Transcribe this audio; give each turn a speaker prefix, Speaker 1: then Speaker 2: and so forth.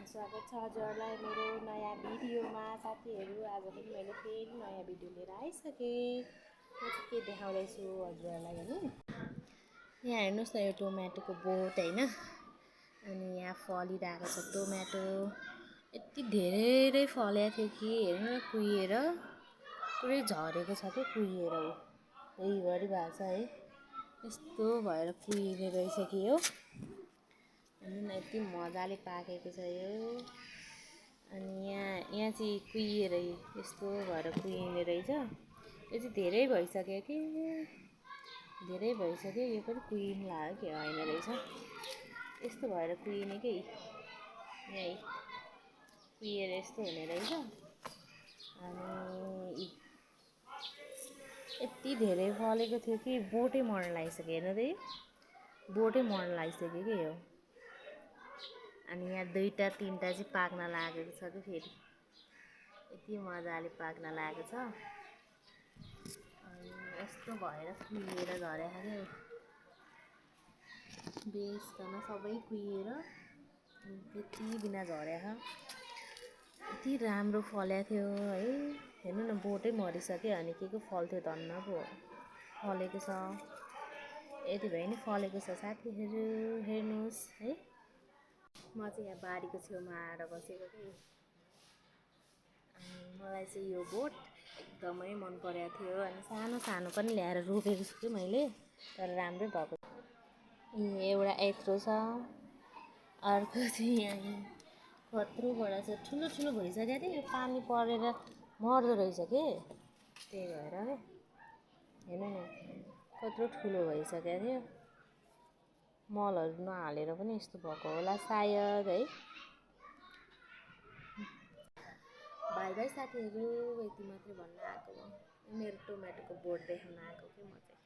Speaker 1: स्वागत छ हजुरहरूलाई मेरो नयाँ भिडियोमा। साथीहरू आज पनि मैले फेरि नयाँ भिडियो लिएर आइसकेँ। म चाहिँ के देखाउँदैछु हजुरहरूलाई होइन, यहाँ हेर्नुहोस् न, यो टोमेटोको बोट होइन। अनि यहाँ फलिरहेको छ टोमेटो। यति धेरै फलेको थियो कि हेर्नु न, कुहिएर पुरै झरेको छ कि कुहिएर हो, यहीभरि भएको छ है। यस्तो भएर कुहिने रहेछ कि हो। हेर्नु न, यति मजाले पाकेको छ यो। अनि यहाँ चाहिँ कुहिएर यस्तो भएर कुहिने रहेछ। यो चाहिँ धेरै भइसक्यो कि, धेरै भइसक्यो। यो पनि कुहिनु लाग्यो कि होइन रहेछ, यस्तो भएर कुहिने कि यहीँ कुहिएर यस्तो हुने रहेछ। अनि यति धेरै फलेको थियो कि बोटै मर्न लागिसक्यो। हेर्नु त, बोटै मर्न लागिसक्यो कि यो। अनि यहाँ 2टा 3टा चाहिँ पाक्न लागेको छ कि फेरि, यति मजाले पाक्न लागेको छ। अनि यस्तो भएर कुहिएर झरेको क्या, बेसकन सबै कुहिएर यति बिना झरेको। यति राम्रो फलेको थियो है। हेर्नु न, बोटै मरिसक्यो। अनि के फल्थ्यो धन्न पो फलेको छ। यति भए नि फलेको छ साथीहरू, हेर्नुहोस् है। म चाहिँ यहाँ बारीको छेउमा आएर बसेको कि। अनि मलाई चाहिँ यो बोट एकदमै मन परेको थियो। अनि सानो सानो पनि ल्याएर रोपेको छु कि मैले, तर राम्रै भएको। एउटा यत्रो छ, अर्को चाहिँ यहाँ कत्रोबाट छ, ठुलो ठुलो भइसक्यो थियो। यो पानी परेर मर्दो रहेछ कि, त्यही भएर है। हेर्नु न, कत्रो ठुलो भइसक्यो थियो। मलहरू नहालेर पनि यस्तो भएको होला सायद है। बाई बाई साथीहरू, यति मात्रै भन्न आएको हो। मेरो टोमेटोको बोट देखाउन आएको कि म चाहिँ।